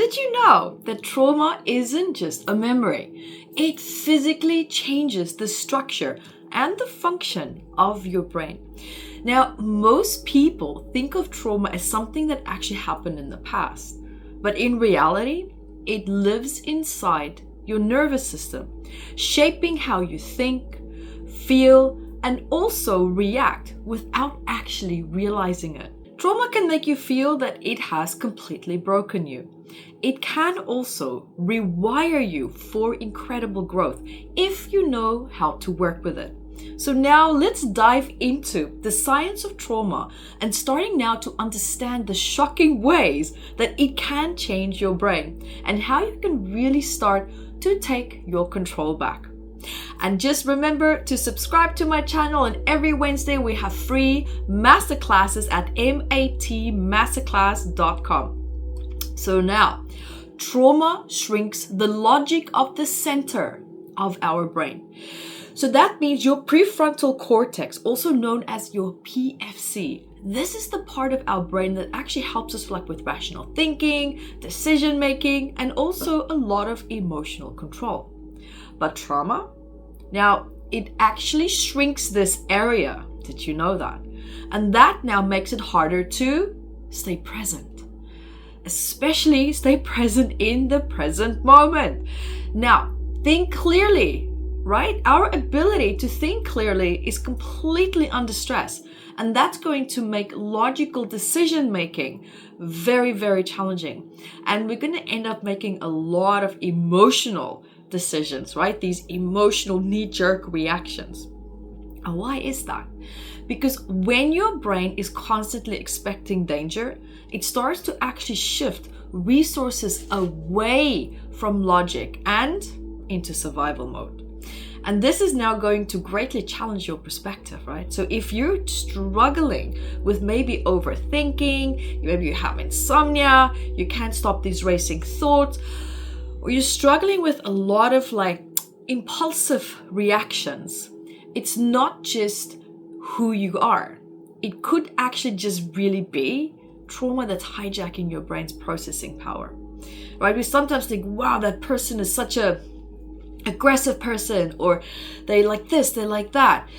did you know that trauma isn't just a memory? It physically changes the structure and the function of your brain. Now, most people think of trauma as something that actually happened in the past, but in reality, it lives inside your nervous system, shaping how you think, feel, and also react without actually realizing it. Trauma can make you feel that it has completely broken you. It can also rewire you for incredible growth if you know how to work with it. So now let's dive into the science of trauma and starting now to understand the shocking ways that it can change your brain and how you can really start to take your control back. And just remember to subscribe to my channel, and every Wednesday we have free masterclasses at matmasterclass.com. So now, trauma shrinks the logic of the center of our brain. So that means your prefrontal cortex, also known as your PFC. This is the part of our brain that actually helps us with rational thinking, decision making, and also a lot of emotional control. But trauma, now it actually shrinks this area. Did you know that? And that now makes it harder to stay present, especially stay present in the present moment. Now, think clearly, right? Our ability to think clearly is completely under stress, and that's going to make logical decision making very, very challenging. And we're going to end up making a lot of emotional decisions, right? These emotional knee-jerk reactions. And why is that? Because when your brain is constantly expecting danger, it starts to actually shift resources away from logic and into survival mode. And this is now going to greatly challenge your perspective, right? So if you're struggling with maybe overthinking, maybe you have insomnia, you can't stop these racing thoughts, or you're struggling with a lot of impulsive reactions, it's not just who you are. It could actually just really be trauma that's hijacking your brain's processing power, right? We sometimes think, wow, that person is such a aggressive person, or they like this, they like that.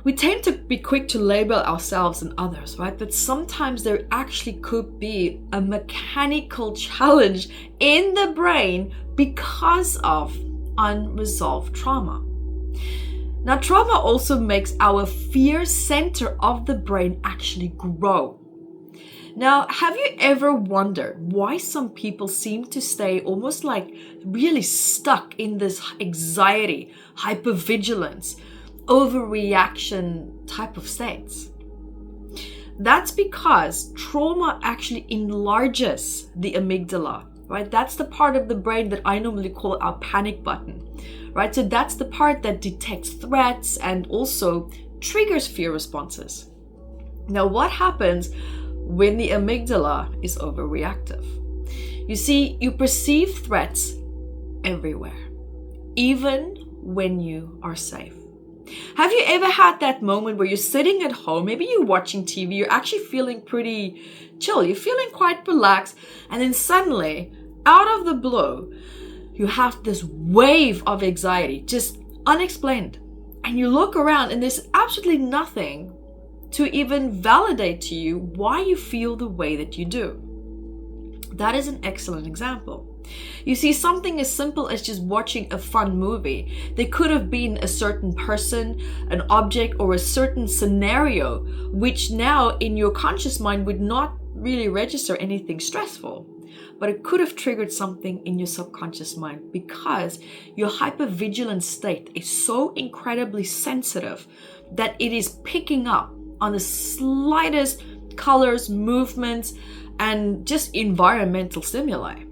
We tend to be quick to label ourselves and others, right? But sometimes there actually could be a mechanical challenge in the brain because of unresolved trauma. Now, trauma also makes our fear center of the brain actually grow. Now, have you ever wondered why some people seem to stay almost really stuck in this anxiety, hypervigilance, overreaction type of states? That's because trauma actually enlarges the amygdala, right? That's the part of the brain that I normally call our panic button, right? So that's the part that detects threats and also triggers fear responses. Now, what happens when the amygdala is overreactive? You see, you perceive threats everywhere, even when you are safe. Have you ever had that moment where you're sitting at home, maybe you're watching TV, you're actually feeling pretty chill, you're feeling quite relaxed, and then suddenly, out of the blue, you have this wave of anxiety, just unexplained. And you look around and there's absolutely nothing to even validate to you why you feel the way that you do. That is an excellent example. You see, something as simple as just watching a fun movie. There could have been a certain person, an object, or a certain scenario, which now in your conscious mind would not really register anything stressful. But it could have triggered something in your subconscious mind because your hypervigilant state is so incredibly sensitive that it is picking up on the slightest colors, movements, and just environmental stimuli.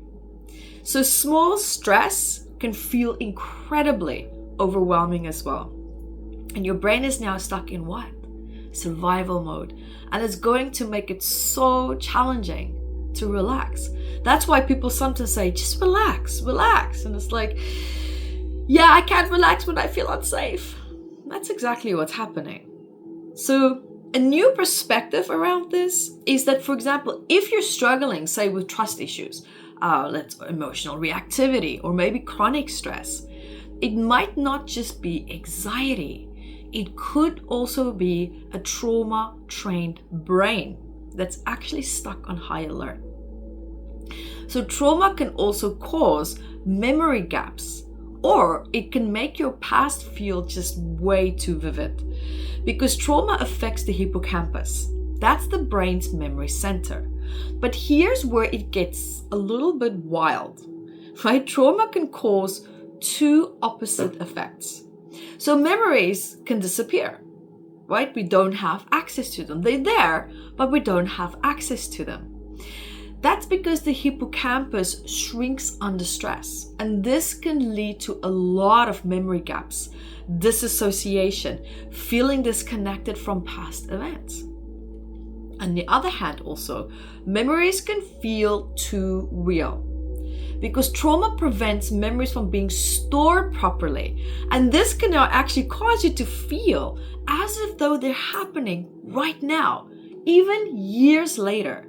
So small stress can feel incredibly overwhelming as well. And your brain is now stuck in what? Survival mode. And it's going to make it so challenging to relax. That's why people sometimes say, just relax. And it's like, yeah, I can't relax when I feel unsafe. That's exactly what's happening. So a new perspective around this is that, for example, if you're struggling, say, with trust issues, emotional reactivity, or maybe chronic stress. It might not just be anxiety. It could also be a trauma-trained brain that's actually stuck on high alert. So trauma can also cause memory gaps, or it can make your past feel just way too vivid, because trauma affects the hippocampus. That's the brain's memory center. But here's where it gets a little bit wild, right? Trauma can cause two opposite effects. So memories can disappear, right? We don't have access to them. They're there, but we don't have access to them. That's because the hippocampus shrinks under stress, and this can lead to a lot of memory gaps, disassociation, feeling disconnected from past events. On the other hand, also, memories can feel too real, because trauma prevents memories from being stored properly, and this can now actually cause you to feel as if though they're happening right now, even years later.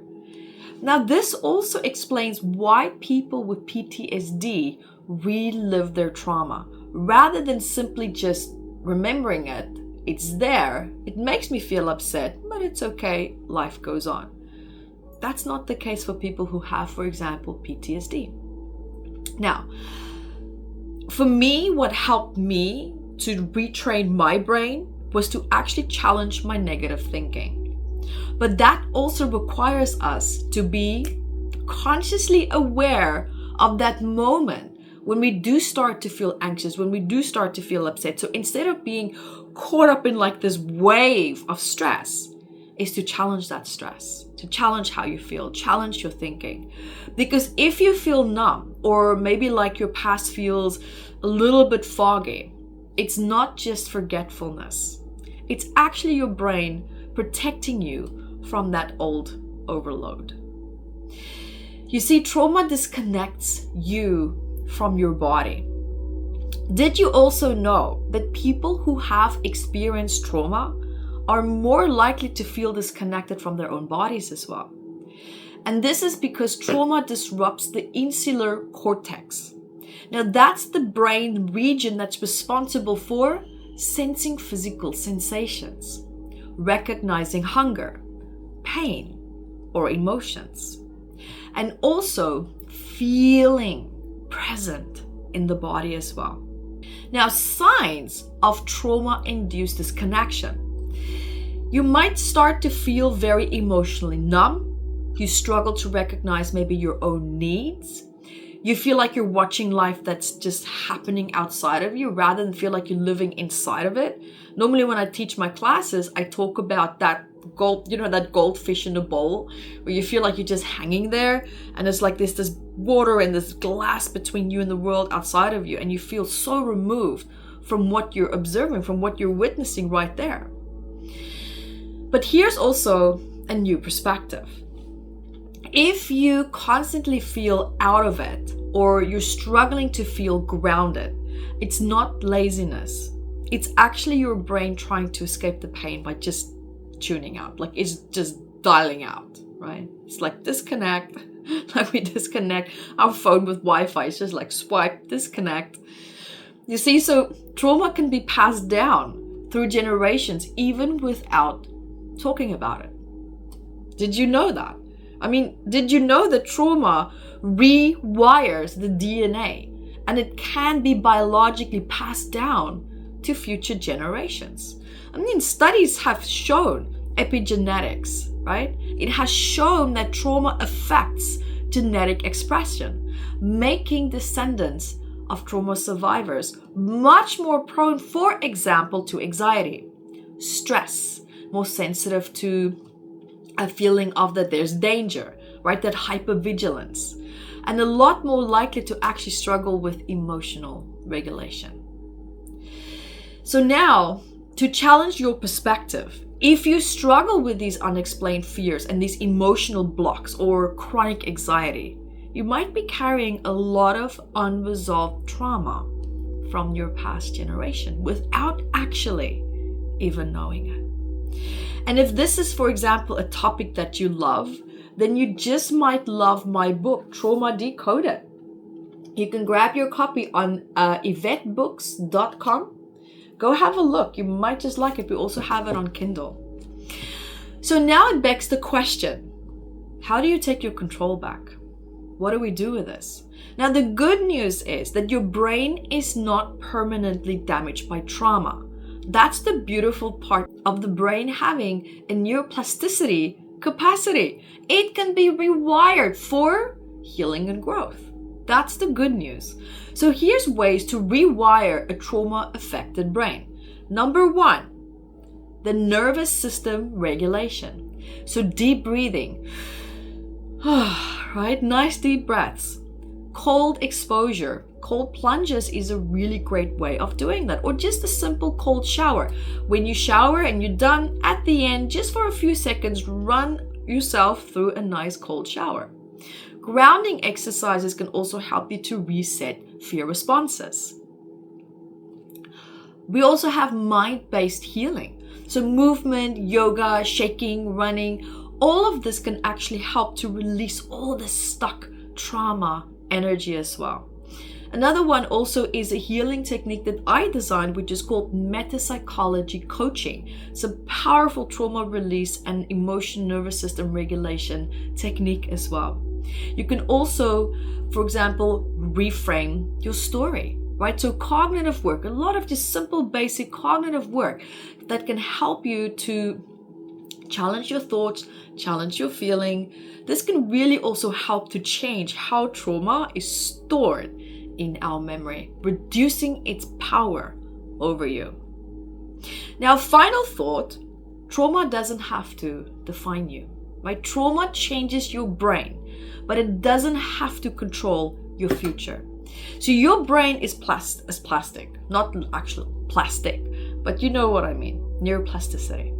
Now, this also explains why people with PTSD relive their trauma rather than simply just remembering it. It's there, it makes me feel upset, but it's okay, life goes on. That's not the case for people who have, for example, PTSD. Now, for me, what helped me to retrain my brain was to actually challenge my negative thinking. But that also requires us to be consciously aware of that moment when we do start to feel anxious, when we do start to feel upset. So instead of being caught up in like this wave of stress, is to challenge that stress, to challenge how you feel, challenge your thinking. Because if you feel numb, or maybe like your past feels a little bit foggy, it's not just forgetfulness. It's actually your brain protecting you from that old overload. You see, trauma disconnects you from your body. Did you also know that people who have experienced trauma are more likely to feel disconnected from their own bodies as well? And this is because trauma disrupts the insular cortex. Now, that's the brain region that's responsible for sensing physical sensations, recognizing hunger, pain, or emotions, and also feeling present in the body as well. Now, signs of trauma-induced disconnection. You might start to feel very emotionally numb. You struggle to recognize maybe your own needs. You feel like you're watching life that's just happening outside of you rather than feel like you're living inside of it. Normally when I teach my classes, I talk about that that goldfish in a bowl where you feel like you're just hanging there, and it's like there's this water and this glass between you and the world outside of you, and you feel so removed from what you're observing, from what you're witnessing right there. But here's also a new perspective. If you constantly feel out of it, or you're struggling to feel grounded, it's not laziness. It's actually your brain trying to escape the pain by just tuning out. Like it's just dialing out, right? It's like disconnect, like we disconnect our phone with Wi-Fi. It's just like swipe, disconnect. You see, so trauma can be passed down through generations even without talking about it. Did you know that? I mean, did you know that trauma rewires the DNA, and it can be biologically passed down to future generations? I mean, studies have shown epigenetics, right? It has shown that trauma affects genetic expression, making descendants of trauma survivors much more prone, for example, to anxiety, stress, more sensitive to a feeling of that there's danger, right? That hypervigilance, and a lot more likely to actually struggle with emotional regulation. So now, to challenge your perspective, if you struggle with these unexplained fears and these emotional blocks or chronic anxiety, you might be carrying a lot of unresolved trauma from your past generation without actually even knowing it. And if this is, for example, a topic that you love, then you just might love my book, Trauma Decoded. You can grab your copy on evettebooks.com. Go have a look. You might just like it. We also have it on Kindle. So now it begs the question, how do you take your control back? What do we do with this? Now, the good news is that your brain is not permanently damaged by trauma. That's the beautiful part of the brain having a neuroplasticity capacity. It can be rewired for healing and growth. That's the good news. So here's ways to rewire a trauma-affected brain. Number 1, the nervous system regulation. So deep breathing. Right? Nice deep breaths. Cold exposure. Cold plunges is a really great way of doing that. Or just a simple cold shower. When you shower and you're done, at the end, just for a few seconds, run yourself through a nice cold shower. Grounding exercises can also help you to reset fear responses. We also have mind-based healing. So movement, yoga, shaking, running, all of this can actually help to release all the stuck trauma energy as well. Another one also is a healing technique that I designed, which is called Metapsychology Coaching. It's a powerful trauma release and emotion nervous system regulation technique as well. You can also, for example, reframe your story, right? So cognitive work, a lot of just simple, basic cognitive work that can help you to challenge your thoughts, challenge your feeling. This can really also help to change how trauma is stored in our memory, reducing its power over you. Now, final thought, trauma doesn't have to define you, right? Trauma changes your brain, but it doesn't have to control your future. So your brain is plastic, not actual plastic, but you know what I mean, neuroplasticity.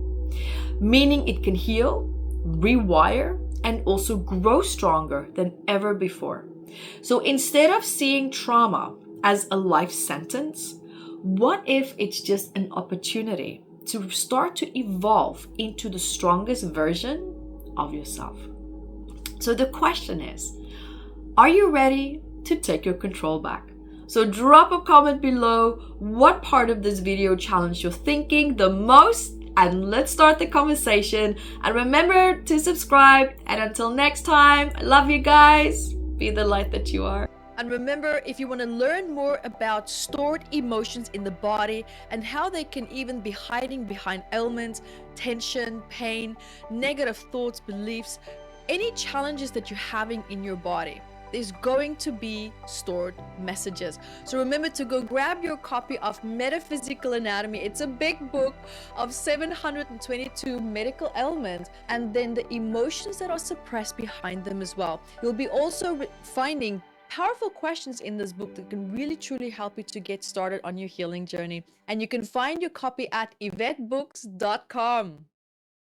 Meaning it can heal, rewire, and also grow stronger than ever before. So instead of seeing trauma as a life sentence, what if it's just an opportunity to start to evolve into the strongest version of yourself? So the question is, are you ready to take your control back? So drop a comment below what part of this video challenged your thinking the most, and let's start the conversation. And remember to subscribe, and until next time, I love you guys. Be the light that you are. And remember, if you want to learn more about stored emotions in the body and how they can even be hiding behind ailments, tension, pain, negative thoughts, beliefs, any challenges that you're having in your body, there's going to be stored messages. So remember to go grab your copy of Metaphysical Anatomy. It's a big book of 722 medical ailments, and then the emotions that are suppressed behind them as well. You'll be also finding powerful questions in this book that can really truly help you to get started on your healing journey. And you can find your copy at evettebooks.com.